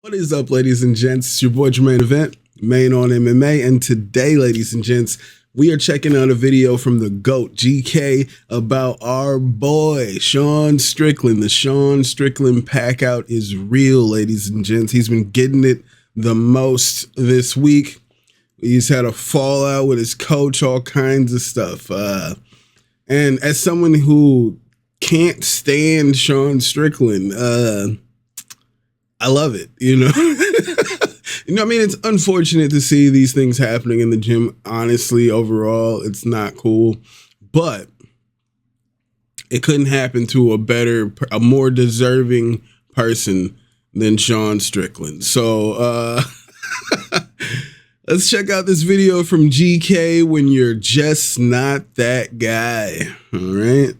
What is up, ladies and gents? It's your boy Jermaine Event, main on MMA, and today, ladies and gents, we are checking out a video from the GOAT, GeeKay, about our boy, Sean Strickland. The Sean Strickland pack out is real, ladies and gents. He's been getting it the most this week. He's had a fallout with his coach, all kinds of stuff. And as someone who can't stand Sean Strickland, I love it, you know. I mean, it's unfortunate to see these things happening in the gym. Honestly, overall, it's not cool. But it couldn't happen to a more deserving person than Sean Strickland. So let's check out this video from GeeKay, When You're Just Not That Guy. All right.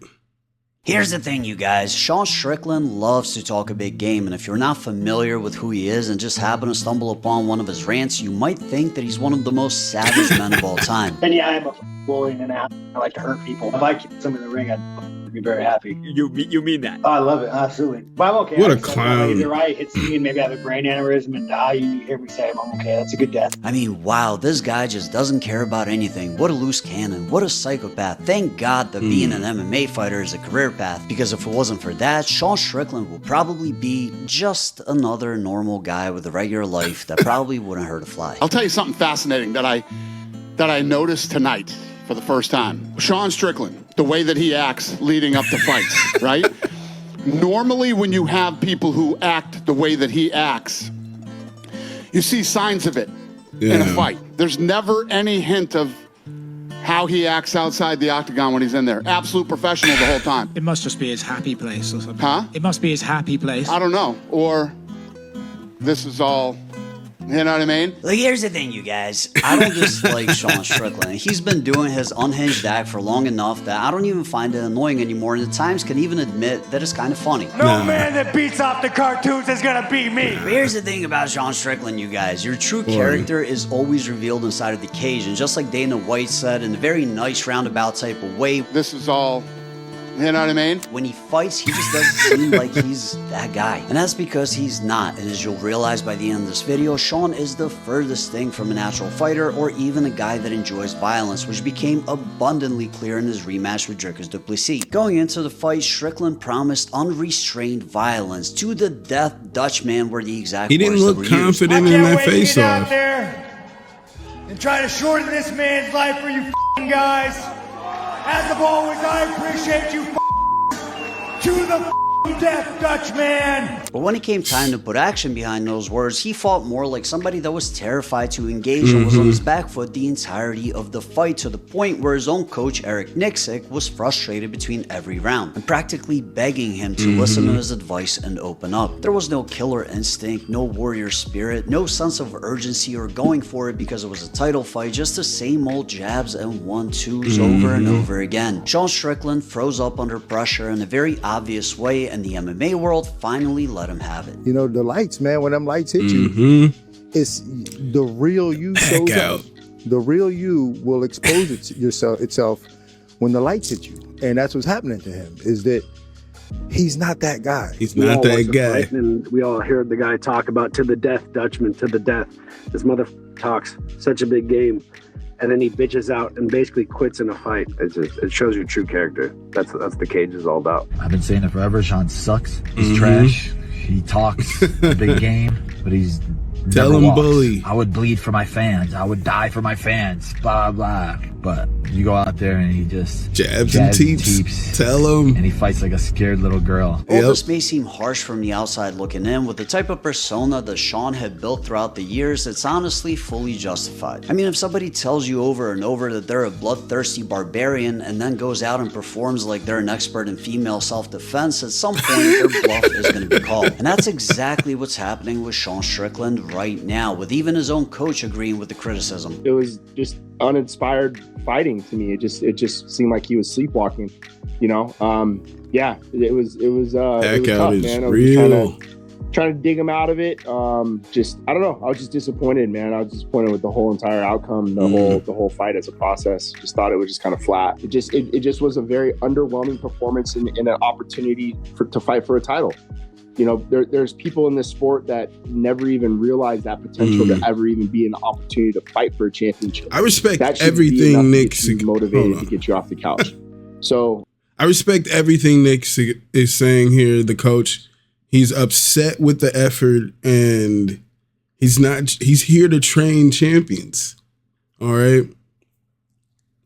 Here's the thing, you guys. Sean Strickland loves to talk a big game, and if you're not familiar with who he is and just happen to stumble upon one of his rants, you might think that he's one of the most savage men of all time. And yeah, I'm a bully and I like to hurt people. If I keep someone in the ring, I'd be very happy. You mean that? Oh, I love it, absolutely. But I'm okay. What a clown. Either I hit me and maybe I have a brain aneurysm and die. You hear me say I'm okay. That's a good death. I mean, wow, this guy just doesn't care about anything. What a loose cannon. What a psychopath. Thank God that being an MMA fighter is a career path, because if it wasn't for that, Sean Strickland would probably be just another normal guy with a regular life that probably wouldn't hurt a fly. I'll tell you something fascinating that I noticed tonight for the first time. Sean Strickland, the way that he acts leading up to fights, right? Normally when you have people who act the way that he acts, you see signs of it in a fight. There's never any hint of how he acts outside the octagon when he's in there. Absolute professional the whole time. It must just be his happy place or something. Huh? It must be his happy place. I don't know. Or this is all, you know what I mean? Like, here's the thing, you guys. I don't dislike Sean Strickland. He's been doing his unhinged act for long enough that I don't even find it annoying anymore, and at times can even admit that it's kind of funny. No man that beats off the cartoons is gonna beat me. But here's the thing about Sean Strickland, you guys. Your true character is always revealed inside of the cage, and just like Dana White said in a very nice roundabout type of way, This is all, you know what I mean? when he fights, he just doesn't seem like he's that guy. And that's because he's not. And as you'll realize by the end of this video, Sean is the furthest thing from a natural fighter or even a guy that enjoys violence, which became abundantly clear in his rematch with Dricus du Plessis. Going into the fight, Strickland promised unrestrained violence. To the death, Dutchman were the exact He didn't words that look were confident used. in that Wait to face get out off. there and try to shorten this man's life for you guys. As of always, I appreciate you to the death, Dutchman. But when it came time to put action behind those words, he fought more like somebody that was terrified to engage and was on his back foot the entirety of the fight, to the point where his own coach Eric Nixick was frustrated between every round and practically begging him to listen to his advice and open up. There was no killer instinct, no warrior spirit, no sense of urgency or going for it because it was a title fight, just the same old jabs and 1-2s over and over again. Sean Strickland froze up under pressure in a very obvious way, and the MMA world finally let him have it. You know, the lights, man, when them lights hit you, it's the real you shows up. The real you will expose itself when the lights hit you. And that's what's happening to him, is that he's not that guy. He's not that guy. And we all heard the guy talk about to the death, Dutchman, to the death. This mother talks such a big game. And then he bitches out and basically quits in a fight. It shows your true character. That's the cage is all about. I've been saying it forever. Sean sucks. He's trash. He talks a big game, but he's Tell him bully. I would bleed for my fans. I would die for my fans. Blah, blah. But you go out there and he just jabs and teeps. Tell him. And he fights like a scared little girl. All this may seem harsh from the outside looking in, with the type of persona that Sean had built throughout the years, it's honestly fully justified. I mean, if somebody tells you over and over that they're a bloodthirsty barbarian and then goes out and performs like they're an expert in female self-defense, at some point their bluff is going to be called. And that's exactly what's happening with Sean Strickland right now, with even his own coach agreeing with the criticism. It was just uninspired fighting to me. It just seemed like he was sleepwalking, you know. Yeah, it was tough, man. I was trying to dig him out of it. Just, I don't know. I was just disappointed, man. I was disappointed with the whole entire outcome, the whole fight as a process. Just thought it was just kind of flat. It just was a very underwhelming performance in an opportunity to fight for a title. you know, there's people in this sport that never even realize that potential to ever even be an opportunity to fight for a championship. I respect everything Nick's motivated to get you off the couch. So I respect everything Nick is saying here, the coach. He's upset with the effort, and he's here to train champions. All right.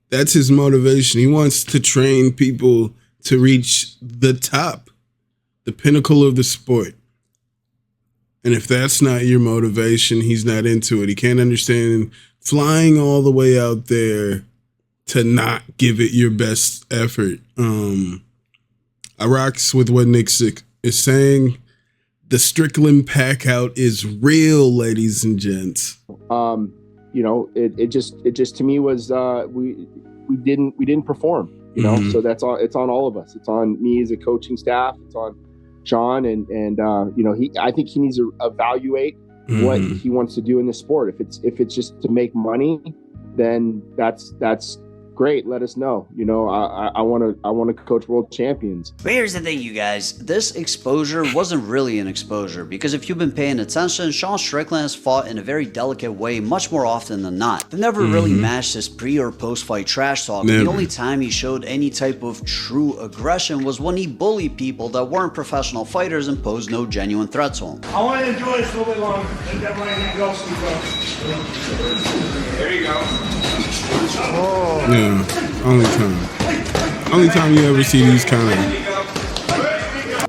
That's his motivation. He wants to train people to reach the top, the pinnacle of the sport. And if that's not your motivation, he's not into it. He can't understand flying all the way out there to not give it your best effort. I rocks with what Nick is saying. The Strickland pack out is real, ladies and gents. You know, it just to me was we didn't perform. You know, so that's all. It's on all of us. It's on me as a coaching staff. It's on Sean, and you know, I think he needs to evaluate what he wants to do in the sport. If it's just to make money, then that's great. Let us know. You know, I want to coach world champions. But here's the thing, you guys. This exposure wasn't really an exposure, because if you've been paying attention, Sean Strickland has fought in a very delicate way much more often than not. They never really matched his pre or post fight trash talk. The only time he showed any type of true aggression was when he bullied people that weren't professional fighters and posed no genuine threat to him. I want to enjoy this a little bit longer. Let that right go, there you go. Yeah, only time you ever see these kind of.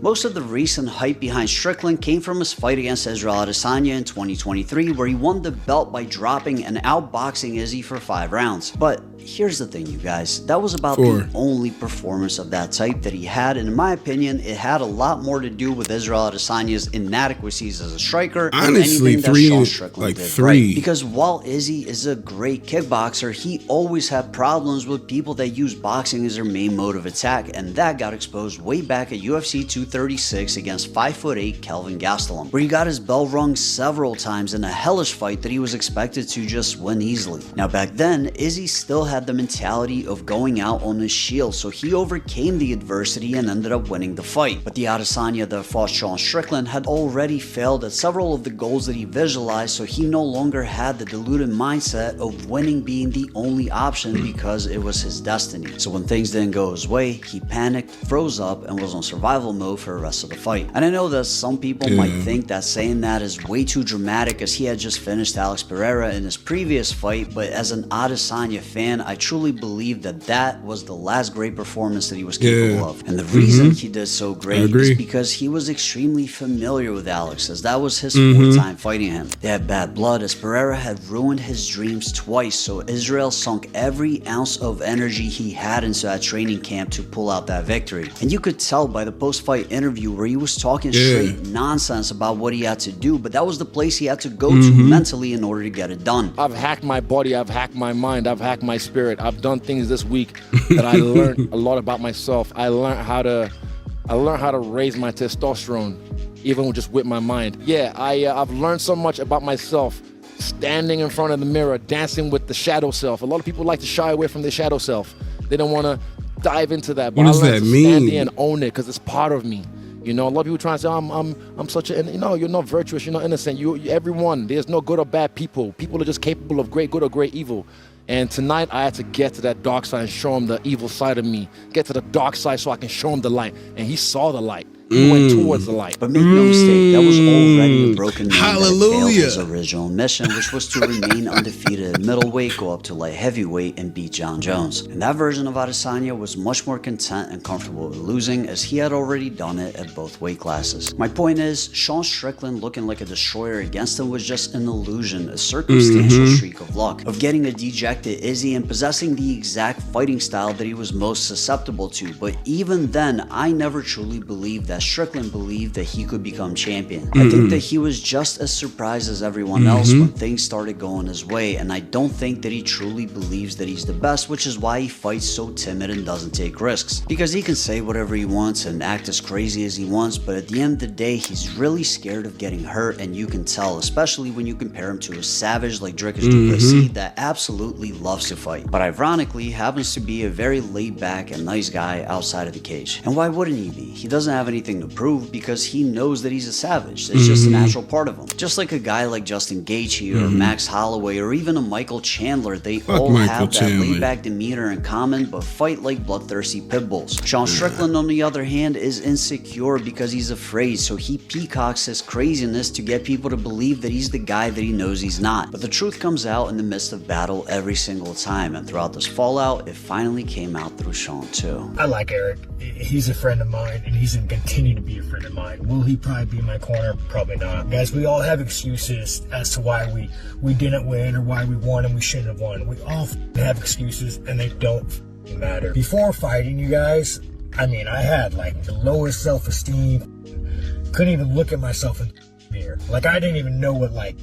Most of the recent hype behind Strickland came from his fight against Israel Adesanya in 2023, where he won the belt by dropping and outboxing Izzy for 5 rounds. But here's the thing, you guys. That was about the only performance of that type that he had, and in my opinion, it had a lot more to do with Israel Adesanya's inadequacies as a striker than anything that Sean Strickland did. Right? Because while Izzy is a great kickboxer, he always had problems with people that use boxing as their main mode of attack, and that got exposed way back at UFC 236 against 5'8" Kelvin Gastelum, where he got his bell rung several times in a hellish fight that he was expected to just win easily. Now back then, Izzy still had the mentality of going out on his shield, so he overcame the adversity and ended up winning the fight. But the Adesanya that fought Sean Strickland had already failed at several of the goals that he visualized, so he no longer had the deluded mindset of winning being the only option because it was his destiny. So when things didn't go his way, he panicked, froze up, and was on survival mode for the rest of the fight. And I know that some people might think that saying that is way too dramatic, as he had just finished Alex Pereira in his previous fight, but as an Adesanya fan, I truly believe that that was the last great performance that he was capable of. And the reason he did so great is because he was extremely familiar with Alex, as that was his 4th time fighting him. They had bad blood, as Pereira had ruined his dreams twice, so Israel sunk every ounce of energy he had into that training camp to pull out that victory. And you could tell by the post-fight interview where he was talking straight nonsense about what he had to do, but that was the place he had to go to mentally in order to get it done. I've hacked my body, I've hacked my mind, I've hacked my spirit. I've done things this week that I learned a lot about myself. I learned how to raise my testosterone, even just with my mind. Yeah, I've learned so much about myself, standing in front of the mirror, dancing with the shadow self. A lot of people like to shy away from their shadow self. They don't want to dive into that. But what does that mean? Stand there and own it, because it's part of me. You know, a lot of people try to say, I'm such a, you know, you're not virtuous, you're not innocent. You everyone, there's no good or bad people. People are just capable of great good or great evil. And tonight I had to get to that dark side and show him the evil side of me. Get to the dark side so I can show him the light. And he saw the light. He went towards the light. But make no mistake, that was already a broken man that failed his original mission, which was to remain undefeated at middleweight, go up to light heavyweight, and beat John Jones. And that version of Adesanya was much more content and comfortable with losing, as he had already done it at both weight classes. My point is, Sean Strickland looking like a destroyer against him was just an illusion, a circumstantial streak of luck, of getting a dejected Izzy and possessing the exact fighting style that he was most susceptible to. But even then, I never truly believed that Strickland believed that he could become champion. I think that he was just as surprised as everyone else when things started going his way, and I don't think that he truly believes that he's the best, which is why he fights so timid and doesn't take risks. Because he can say whatever he wants and act as crazy as he wants, but at the end of the day, he's really scared of getting hurt, and you can tell, especially when you compare him to a savage like Dricus du Plessis that absolutely loves to fight, but ironically happens to be a very laid back and nice guy outside of the cage. And why wouldn't he be? He doesn't have anything anything to prove because he knows that he's a savage. It's just a natural part of him. Just like a guy like Justin Gaethje or Max Holloway or even a Michael Chandler, they all have that laid-back demeanor in common, but fight like bloodthirsty pit bulls. Sean Strickland, on the other hand, is insecure because he's afraid, so he peacocks his craziness to get people to believe that he's the guy that he knows he's not. But the truth comes out in the midst of battle every single time, and throughout this fallout, it finally came out through Sean too. I like Eric. He's a friend of mine, and he's going to continue to be a friend of mine. Will he probably be in my corner? Probably not. Guys, we all have excuses as to why we didn't win or why we won and we shouldn't have won. We all have excuses, and they don't matter. Before fighting, you guys, I mean, I had like the lowest self-esteem. Couldn't even look at myself in the mirror. Like, I didn't even know what like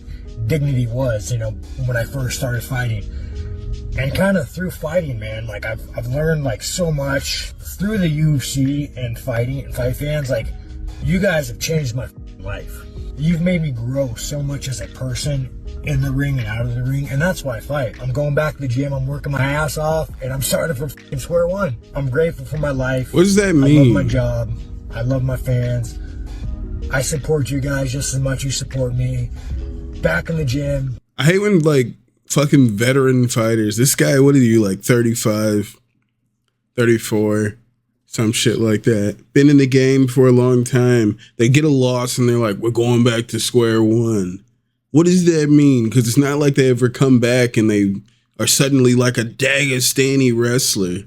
dignity was, you know, when I first started fighting. And kind of through fighting, man, like I've learned like so much through the UFC and fighting and fight fans. Like, you guys have changed my life. You've made me grow so much as a person in the ring and out of the ring, and that's why I fight. I'm going back to the gym, I'm working my ass off, and I'm starting from square one. I'm grateful for my life. What does that mean? I love my job. I love my fans. I support you guys just as much as you support me. Back in the gym. I hate when like fucking veteran fighters, this guy, what are you, like 35, 34, some shit like that, been in the game for a long time, they get a loss and they're like, we're going back to square one. What does that mean? Because it's not like they ever come back and they are suddenly like a Dagestani wrestler.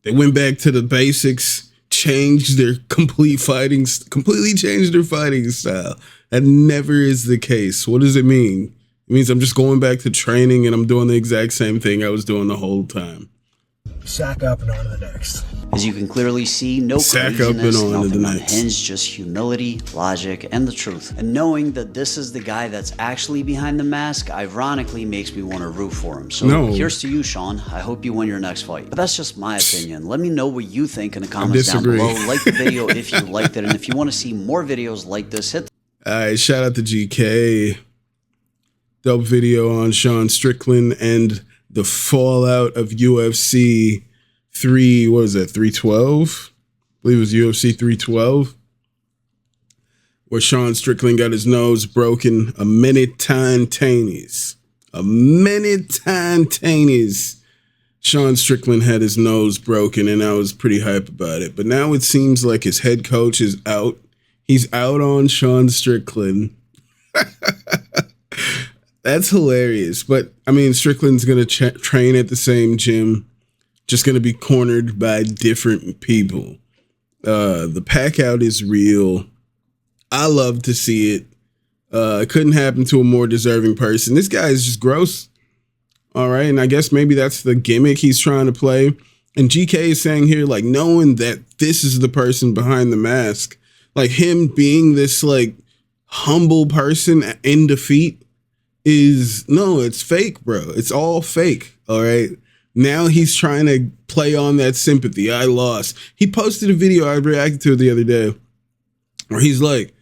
They went back to the basics, changed their completely changed their fighting style. That never is the case. What does it mean? It means I'm just going back to training and I'm doing the exact same thing I was doing the whole time. Sack up and on to the next. As you can clearly see, no craziness, nothing unhinged, just humility, logic, and the truth. And knowing that this is the guy that's actually behind the mask, ironically makes me want to root for him. So here's to you, Sean. I hope you win your next fight. But that's just my opinion. Let me know what you think in the comments down below. Like the video if you liked it, and if you want to see more videos like this, hit. All right, shout out to GeeKay. Dope video on Sean Strickland and the fallout of UFC 312? I believe it was UFC 312, where Sean Strickland got his nose broken a minute tannies. Sean Strickland had his nose broken, and I was pretty hype about it. But now it seems like his head coach is out. He's out on Sean Strickland. That's hilarious. But, I mean, Strickland's going to train at the same gym, just going to be cornered by different people. The pack out is real. I love to see it. It couldn't happen to a more deserving person. This guy is just gross. All right. And I guess maybe that's the gimmick he's trying to play. And GeeKay is saying here, like, knowing that this is the person behind the mask, like him being this like humble person in defeat, it's fake, bro. It's all fake. All right. Now he's trying to play on that sympathy. I lost. He posted a video I reacted to the other day where he's like,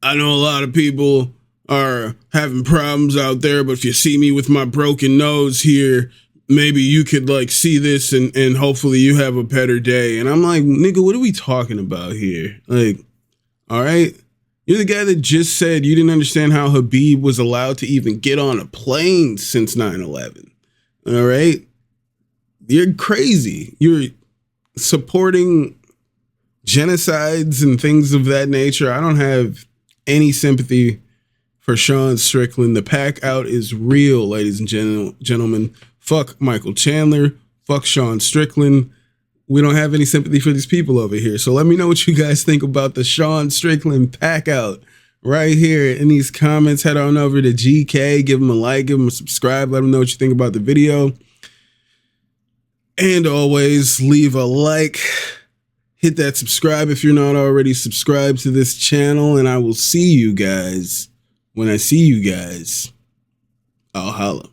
I know a lot of people are having problems out there, but if you see me with my broken nose here, maybe you could like see this and hopefully you have a better day. And I'm like, nigga, what are we talking about here? Like, all right. You're the guy that just said you didn't understand how Khabib was allowed to even get on a plane since 9/11. All right. You're crazy. You're supporting genocides and things of that nature. I don't have any sympathy for Sean Strickland. The pack out is real, ladies and gentlemen. Fuck Michael Chandler. Fuck Sean Strickland. We don't have any sympathy for these people over here. So let me know what you guys think about the Sean Strickland pack out right here in these comments. Head on over to GeeKay. Give him a like. Give him a subscribe. Let him know what you think about the video. And always leave a like. Hit that subscribe if you're not already subscribed to this channel. And I will see you guys when I see you guys. I'll holla.